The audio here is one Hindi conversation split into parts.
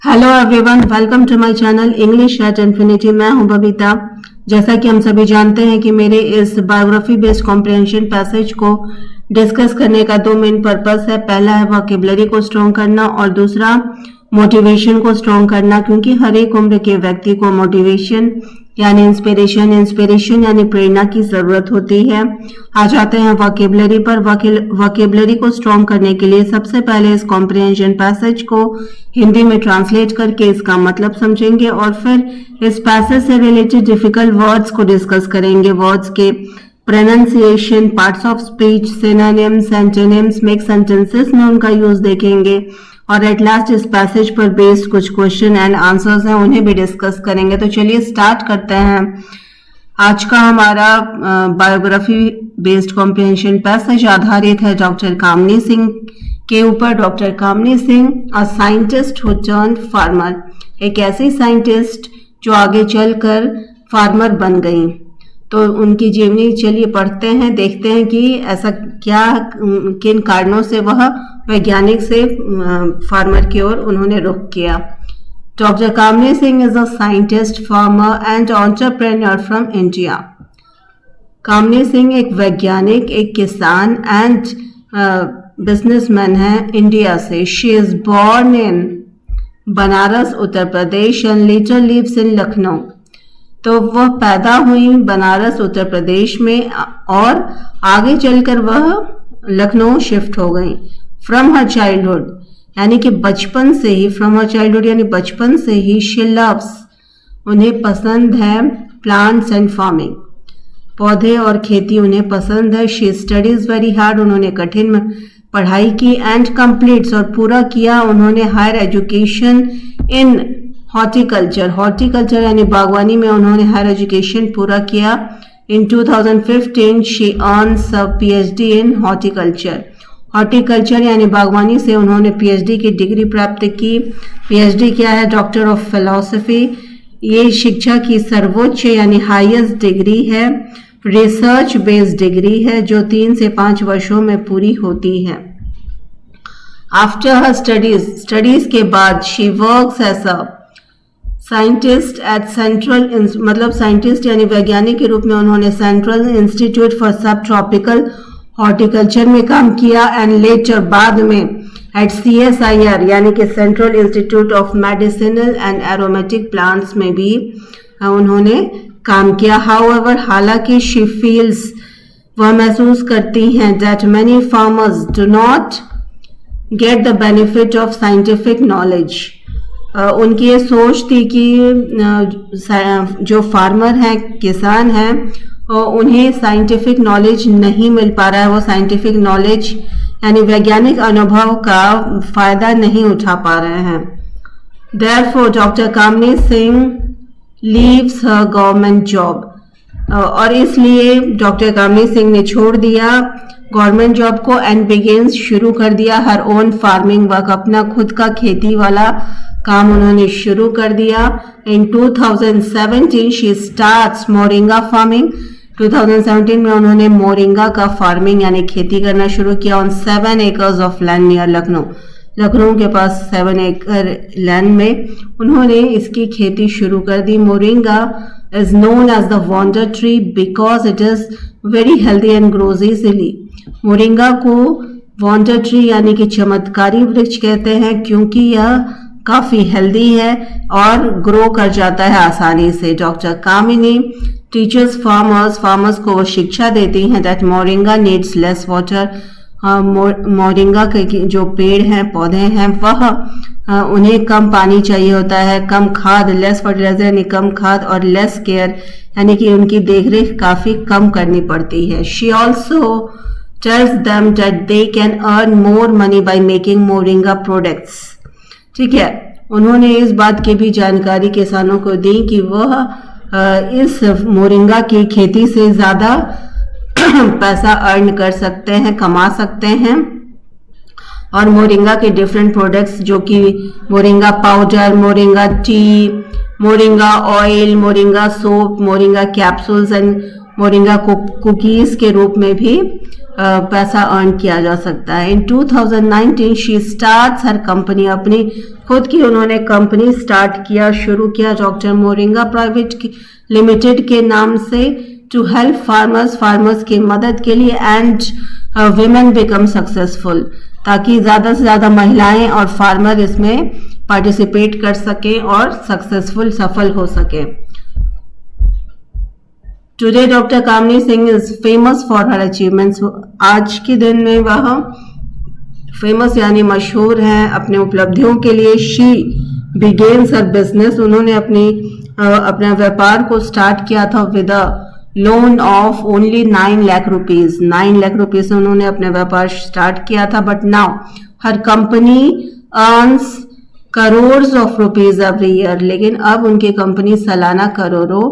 Hello everyone, welcome to my channel English at infinity. मैं हूं बबीता। जैसा कि हम सभी जानते हैं कि मेरे इस बायोग्राफी बेस्ड कॉम्प्रिहेंशन पैसेज को डिस्कस करने का दो मेन पर्पस है। पहला है वोकैबुलरी को स्ट्रॉन्ग करना और दूसरा मोटिवेशन को स्ट्रॉन्ग करना, क्योंकि हर एक उम्र के व्यक्ति को मोटिवेशन यानी इंस्पिरेशन यानी प्रेरणा की जरूरत होती है। आ जाते हैं वोकैबुलरी पर। वोकैबुलरी को स्ट्रॉन्ग करने के लिए सबसे पहले इस कॉम्प्रिहेंशन पैसेज को हिंदी में ट्रांसलेट करके इसका मतलब समझेंगे और फिर इस पैसेज से रिलेटेड डिफिकल्ट वर्ड्स को डिस्कस करेंगे। वर्ड्स के pronunciation, parts of speech, synonyms, antonyms, make sentences में उनका यूज देखेंगे और एट लास्ट इस पैसेज पर बेस्ड कुछ क्वेश्चन एंड आंसर्स हैं, उन्हें भी डिस्कस करेंगे। तो चलिए स्टार्ट करते हैं। आज का हमारा बायोग्राफी बेस्ड कॉम्प्रिहेंशन पैसेज आधारित है डॉक्टर कामनी सिंह के ऊपर। Doctor Kamini Singh a scientist who turned farmer, एक ऐसी साइंटिस्ट जो आगे चलकर फार्मर बन गई। तो उनकी जीवनी चलिए पढ़ते हैं, देखते हैं कि ऐसा क्या, किन कारणों से वह वैज्ञानिक से फार्मर की ओर उन्होंने रुख किया। Doctor Kamini Singh is a scientist, farmer and entrepreneur from India. Kamini Singh एक वैज्ञानिक, एक किसान एंड बिजनेसमैन है इंडिया से। She is born in Banaras, Uttar Pradesh and later lives in Lucknow. तो वह पैदा हुई बनारस उत्तर प्रदेश में और आगे चलकर वह लखनऊ शिफ्ट हो गई। फ्रॉम हर चाइल्डहुड यानी कि बचपन से ही, फ्रॉम हर चाइल्डहुड यानी बचपन से ही, शी लव्स, उन्हें पसंद है प्लांट्स एंड फार्मिंग, पौधे और खेती उन्हें पसंद है। शी स्टडीज वेरी हार्ड, उन्होंने कठिन पढ़ाई की। एंड कंप्लीट्स, और पूरा किया उन्होंने higher education in horticulture, horticulture यानी बागवानी में उन्होंने हायर एजुकेशन पूरा किया। In 2015 she earns a PhD in horticulture, horticulture यानी बागवानी से उन्होंने PhD की डिग्री प्राप्त की। PhD क्या है? Doctor of philosophy. ये शिक्षा की सर्वोच्च यानी हाईएस्ट डिग्री है, रिसर्च बेस्ड डिग्री है जो 3 से 5 वर्षों में पूरी होती है। आफ्टर हर स्टडीज के बाद she works as a scientist at central, मतलब साइंटिस्ट यानी वैज्ञानिक के रूप में उन्होंने central institute for subtropical horticulture में काम किया। एंड लेटर, बाद में, एट CSIR यानी कि central institute of medicinal and aromatic plants में भी उन्होंने काम किया। हाउएवर, हालांकि शी फील्स, वह महसूस करती हैं, that many farmers do not get the benefit of scientific knowledge. उनकी ये सोच थी कि जो फार्मर हैं, किसान हैं, उन्हें साइंटिफिक नॉलेज नहीं मिल पा रहा है, वो साइंटिफिक नॉलेज यानी वैज्ञानिक अनुभव का फायदा नहीं उठा पा रहे हैं। Therefore doctor Kamini Singh leaves her government job, और इसलिए डॉक्टर कामनी सिंह ने छोड़ दिया गवर्नमेंट जॉब को एंड बिगिंस, शुरू कर दिया हर ओन फार्मिंग वर्क, अपना खुद का खेती वाला काम उन्होंने शुरू कर दिया। इन 2017 शी स्टार्ट्स मोरिंगा फार्मिंग, 2017 में उन्होंने मोरिंगा का फार्मिंग यानी खेती करना शुरू किया on 7 acres of land near Lucknow. Lucknow के पास 7 एकड़ लैंड में उन्होंने इसकी खेती शुरू कर दी। Moringa is known as the wonder tree because it is very healthy and grows easily. Moringa को वंडर ट्री यानी कि चमत्कारी वृक्ष कहते हैं क्योंकि यह काफी हेल्दी है और ग्रो कर जाता है आसानी से। डॉक्टर कामिनी टीचर्स फार्मर्स को वो शिक्षा देती हैं that moringa needs less water. Moringa के जो पेड़ हैं, पौधे हैं, वह उन्हें कम पानी चाहिए होता है, कम खाद, लेस फर्टिलाइजर यानी कम खाद, और लेस केयर यानी कि उनकी देखरेख काफी कम करनी पड़ती है। She also tells them that they can earn more money by making moringa products. ठीक है, उन्होंने इस बात की भी जानकारी किसानों को दी कि वह इस मोरिंगा की खेती से ज्यादा पैसा अर्न कर सकते हैं, कमा सकते हैं। और मोरिंगा के डिफरेंट प्रोडक्ट्स जो कि moringa powder, moringa T, moringa oil, moringa soap, moringa capsules and moringa cookies के रूप में भी पैसा अर्न किया जा सकता है। इन 2019 शी स्टार्ट्स हर कंपनी, अपनी खुद की उन्होंने कंपनी स्टार्ट किया, शुरू किया डॉक्टर मोरिंगा प्राइवेट लिमिटेड के नाम से, टू हेल्प फार्मर्स, फार्मर्स की मदद के लिए, एंड विमेन बिकम सक्सेसफुल, ताकि ज़्यादा से ज़्यादा महिलाएं और फार्मर इसमें पार्टिसिपेट कर सकें और सक्सेसफुल, सफल हो सकें। Today doctor Kamini Singh is famous for her achievements. आज के दिन में वह फेमस यानी मशहूर हैं अपने उपलब्धियों के लिए। शी बिगेन्स हर बिजनेस, उन्होंने अपना व्यापार को स्टार्ट किया था with a loan of only 9 lakh rupees. 9 lakh rupees से उन्होंने अपना व्यापार स्टार्ट किया था, but now her company earns crore of rupees every year, लेकिन अब उनकी कंपनी सालाना करोड़ों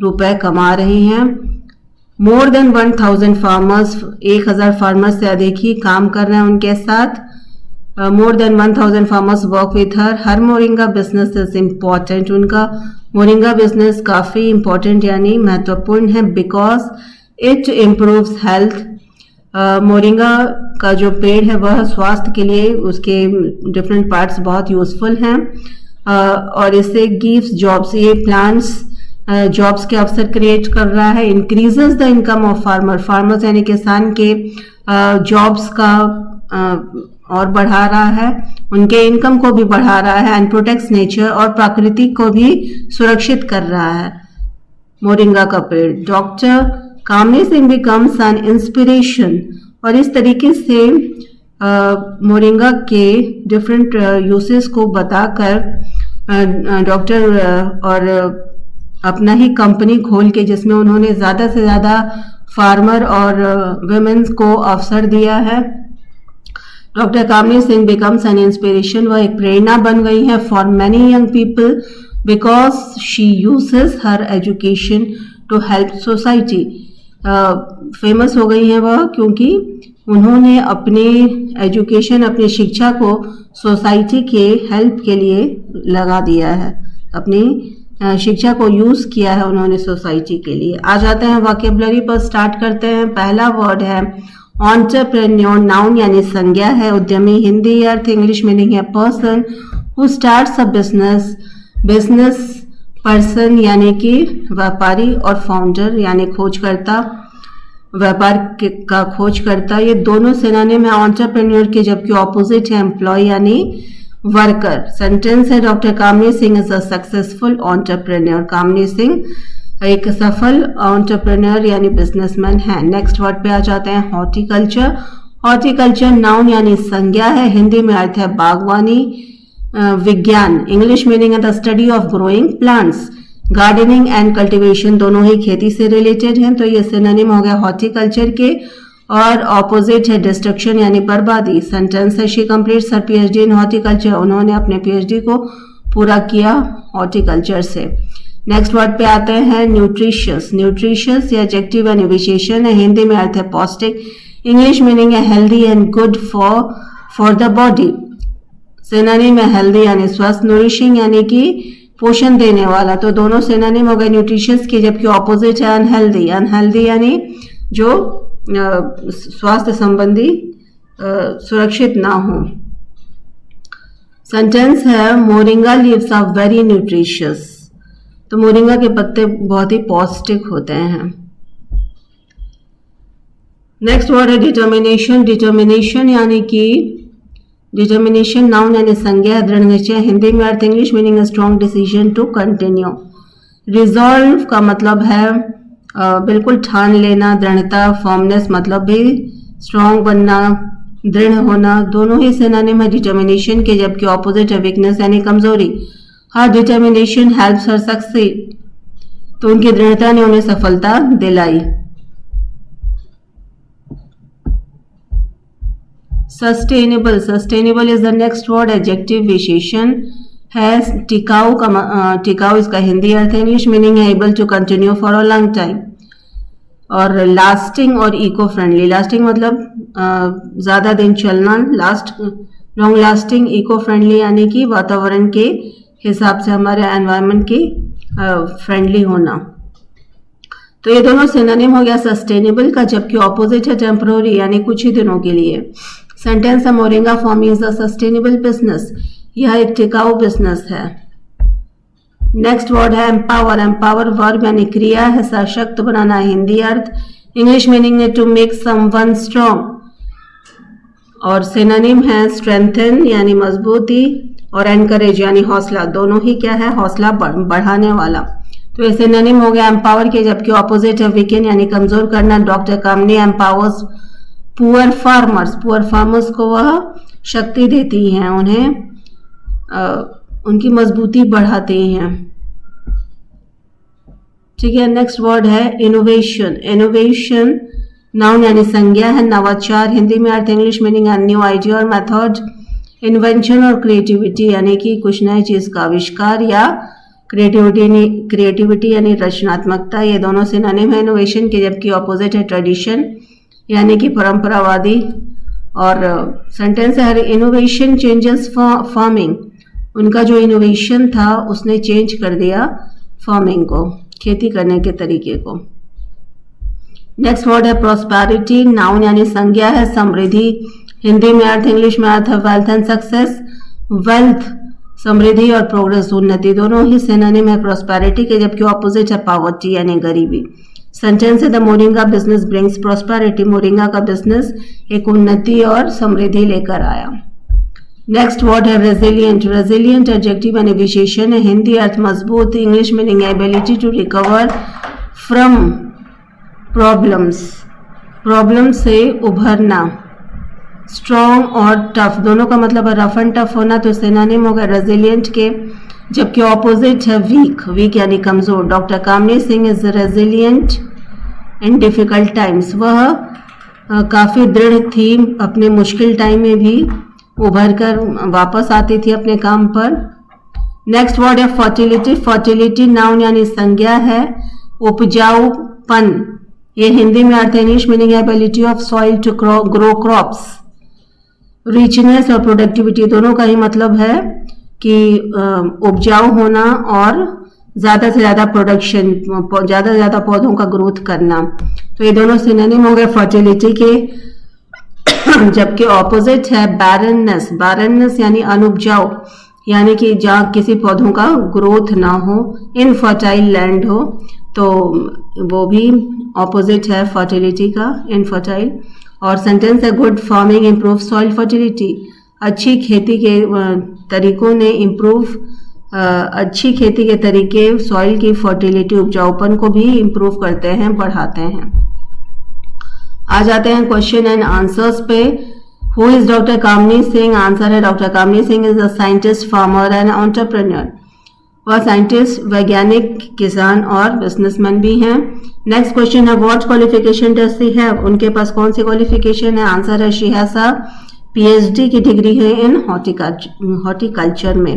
रुपए कमा रही हैं। मोर देन 1000 फार्मर्स, 1000 फार्मर्स से अधिक ही काम कर रहे हैं उनके साथ। More than 1000 farmers work with her moringa business is important, उनका मोरिंगा बिजनेस काफ़ी इम्पॉर्टेंट यानी महत्वपूर्ण है, because it improves health. Moringa का जो पेड़ है वह स्वास्थ्य के लिए, उसके डिफरेंट पार्ट्स बहुत यूजफुल हैं, और इससे गिव्स जॉब्स, ये प्लांट्स जॉब्स के अवसर क्रिएट कर रहा है। Increases the income of farmer, farmers यानी किसान के जॉब्स का और बढ़ा रहा है, उनके इनकम को भी बढ़ा रहा है, एंड प्रोटेक्ट्स नेचर, और प्रकृति को भी सुरक्षित कर रहा है मोरिंगा का पेड़। Doctor Kamini Singh becomes an inspiration, और इस तरीके से मोरिंगा के डिफरेंट यूसेस को बताकर डॉक्टर और अपना ही कंपनी खोल के, जिसमें उन्होंने ज़्यादा से ज़्यादा फार्मर और वुमेन्स को अवसर दिया है। Doctor Kamini Singh becomes an inspiration, वह एक प्रेरणा बन गई है for many young people, because she uses her education to help society. Famous हो गई हैं वह क्योंकि उन्होंने अपनी एजुकेशन, अपनी शिक्षा को सोसाइटी के हेल्प के लिए लगा दिया है, अपनी शिक्षा को यूज किया है उन्होंने सोसाइटी के लिए। आ जाते हैं वोकैबुलरी पर, स्टार्ट करते हैं। पहला वर्ड है एंटरप्रेन्योर, नाउन यानी संज्ञा है, उद्यमी, हिंदी अर्थ, इंग्लिश मीनिंग है person who starts a business, business person यानी कि व्यापारी, और फाउंडर यानी खोजकर्ता, व्यापार का खोजकर्ता। ये दोनों सिनोनिम है एंटरप्रेन्योर के, जबकि ऑपोजिट है एम्प्लॉय यानी वर्कर। सेंटेंस है doctor Kamini Singh is a successful entrepreneur, Kamini Singh एक सफल एंटरप्रेन्योर यानी बिजनेसमैन है। नेक्स्ट वर्ड पे आ जाते हैं हॉर्टिकल्चर। हॉर्टिकल्चर नाउन यानी संज्ञा है, हिंदी में अर्थ है बागवानी, विज्ञान, इंग्लिश मीनिंग है the study of growing plants. Gardening and cultivation दोनों ही खेती से रिलेटेड हैं, तो ये सिनोनिम हो गया हॉर्टिकल्चर के। और ऑपोजिट है डिस्ट्रक्शन यानी बर्बादी। सेंटेंस है she completes her PhD in horticulture, उन्होंने अपने पीएचडी को पूरा किया हॉर्टिकल्चर से। नेक्स्ट वर्ड पे आते हैं न्यूट्रिशियस। न्यूट्रिशियस ये एडजेक्टिव यानी विशेषण है, हिंदी में अर्थ है पौष्टिक, इंग्लिश मीनिंग है healthy and good for the body. Synonym है हेल्दी यानी स्वस्थ, नूरिशिंग यानी कि पोषण देने वाला, तो दोनों सिनोनिम हो गए न्यूट्रिशियस के, जबकि ऑपोजिट है अनहेल्दी। अनहेल्दी यानी जो स्वास्थ्य संबंधी सुरक्षित ना हो। सेंटेंस है moringa leaves are very nutritious, तो मोरिंगा के पत्ते बहुत ही पौष्टिक होते हैं। नेक्स्ट वर्ड है डिटर्मिनेशन। डिटर्मिनेशन यानी कि डिटर्मिनेशन नाउन यानी संज्ञा, दृढ़ निश्चय, हिंदी में अर्थ, English meaning strong decision to continue. Resolve का मतलब है बिल्कुल ठान लेना, दृढ़ता, फॉर्मनेस मतलब भी स्ट्रॉन्ग बनना, दृढ़ होना, दोनों ही सिनोनिम है डिटर्मिनेशन के, जबकि ऑपोजिट है वीकनेस यानी कमजोरी। Her determination helps her succeed, तो उनकी दृढ़ता ने उन्हें सफलता दिलाई। Sustainable. Sustainable is the next word, adjective विशेषण है। टिकाऊ का टिकाऊ इसका हिंदी अर्थ है, इंग्लिश मीनिंग है able to continue for a long time. और लास्टिंग और इको फ्रेंडली। लास्टिंग मतलब ज्यादा दिन चलना, लॉन्ग लास्टिंग, इको फ्रेंडली यानी कि वातावरण के हिसाब से, हमारे एनवायरनमेंट के फ्रेंडली होना। तो ये दोनों सिनोनिम हो गया सस्टेनेबल का, जबकि ऑपोजिट है टेम्पररी यानी कुछ ही दिनों के लिए। सेंटेंस है moringa farming is a sustainable business, यह एक टिकाऊ बिजनेस है। नेक्स्ट वर्ड है एम्पावर। एम्पावर वर्ब यानी क्रिया है, सशक्त बनाना हिंदी अर्थ। इंग्लिश मीनिंग है टू मेक समवन स्ट्रॉन्ग, और सिनोनिम है स्ट्रेंथन यानी मजबूती और एनकरेज यानी हौसला, दोनों ही क्या है, हौसला बढ़ाने वाला। तो ये सिनोनिम हो गया एम्पावर के, जबकि ऑपोजिट है वीकेन यानी कमजोर करना। Doctor Kamini empowers poor farmers, poor farmers को वह शक्ति देती हैं, उन्हें उनकी मजबूती बढ़ाते हैं। ठीक है, नेक्स्ट वर्ड है इनोवेशन। इनोवेशन नाउन यानी संज्ञा है, नवाचार हिंदी में अर्थ। इंग्लिश मीनिंग न्यू आइडिया और मेथड। इन्वेंशन और क्रिएटिविटी यानी कि कुछ नई चीज का आविष्कार, या क्रिएटिविटी यानी रचनात्मकता, ये दोनों सिनोनिम है इनोवेशन के, जबकि ऑपोजिट है ट्रेडिशन यानी कि परंपरावादी। और सेंटेंस है इनोवेशन चेंजेस फार्मिंग, उनका जो इनोवेशन था उसने चेंज कर दिया फार्मिंग को, खेती करने के तरीके को। नेक्स्ट वर्ड है प्रॉस्पेरिटी। नाउन यानी संज्ञा है, समृद्धि हिंदी में अर्थ। इंग्लिश में अर्थ है वेल्थ एंड सक्सेस। वेल्थ समृद्धि और प्रोग्रेस उन्नति, दोनों ही सिनोनिम है प्रॉस्पेरिटी के, जबकि ऑपोजिट है पॉवर्टी यानी गरीबी। सेंटेंस है the moringa business brings prosperity, moringa का बिजनेस एक उन्नति और समृद्धि लेकर आया। नेक्स्ट वर्ड है रेजिलियंट। रेजिलियंट एडजेक्टिव यानी विशेषण है, हिंदी अर्थ मजबूत। English meaning ability to recover from problems, problem से उभरना। स्ट्रॉन्ग और टफ, दोनों का मतलब है रफ एंड टफ होना, तो सिनोनिम होगा रेजिलियंट के, जबकि ऑपोजिट है वीक, वीक यानी कमजोर। Doctor Kamini Singh is resilient in difficult times, वह काफी दृढ़ थी, अपने मुश्किल टाइम में भी उभर कर वापस आती थी अपने काम पर। नेक्स्ट वर्ड है फर्टिलिटी। फर्टिलिटी नाउन यानी संज्ञा है, उपजाऊपन, ये हिंदी में अर्थ है। English meaning ability of soil to grow crops. Richness और प्रोडक्टिविटी, दोनों का ही मतलब है कि उपजाऊ होना और ज्यादा से ज्यादा प्रोडक्शन, ज्यादा से ज्यादा पौधों का ग्रोथ करना, तो ये दोनों सिनोनिम हो गए फर्टिलिटी के, जबकि ऑपोजिट है बैरननेस। बैरननेस यानी अनुपजाऊ, यानी कि जहाँ किसी पौधों का ग्रोथ ना हो, इनफर्टाइल लैंड हो, तो वो भी ऑपोजिट है फर्टिलिटी का, इनफर्टाइल। और सेंटेंस है good farming improve soil fertility, अच्छी खेती के तरीकों ने इम्प्रूव, अच्छी खेती के तरीके सॉइल की फर्टिलिटी, उपजाऊपन को भी इम्प्रूव करते हैं, बढ़ाते हैं। आ जाते हैं क्वेश्चन एंड आंसर्स पे। Who is doctor Kamini Singh? Answer है doctor Kamini Singh is a scientist, farmer and entrepreneur. वह साइंटिस्ट, वैज्ञानिक, किसान और बिजनेसमैन भी हैं। नेक्स्ट क्वेश्चन है what qualification does she have? उनके पास कौन सी क्वालिफिकेशन है? आंसर है शी हैज अ PhD की डिग्री है इन हॉर्टिकल्चर में।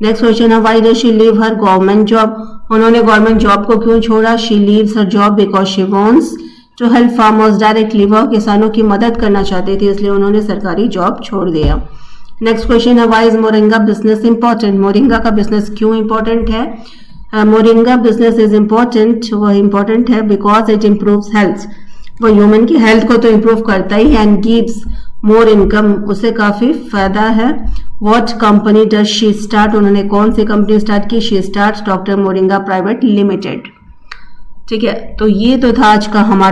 नेक्स्ट क्वेश्चन है why does she leave her government job? उन्होंने गवर्नमेंट जॉब को क्यों छोड़ा? She leaves her job because she wants to help farmers directly, वह किसानों की मदद करना चाहती थी, इसलिए उन्होंने सरकारी जॉब छोड़ दिया। नेक्स्ट क्वेश्चन है why is moringa business important? Moringa का बिजनेस क्यों इंपॉर्टेंट है? मोरिंगा बिजनेस इज इंपॉर्टेंट, वह इंपॉर्टेंट है बिकॉज इट इम्प्रूव्स हेल्थ, वह ह्यूमन की हेल्थ को तो इम्प्रूव करता ही है, एंड गिव्स मोर इनकम, उसे काफी फायदा है। What company does she start? उन्होंने कौन सी कंपनी स्टार्ट की? She start doctor moringa private limited. ठीक है, तो ये तो था आज का हमारा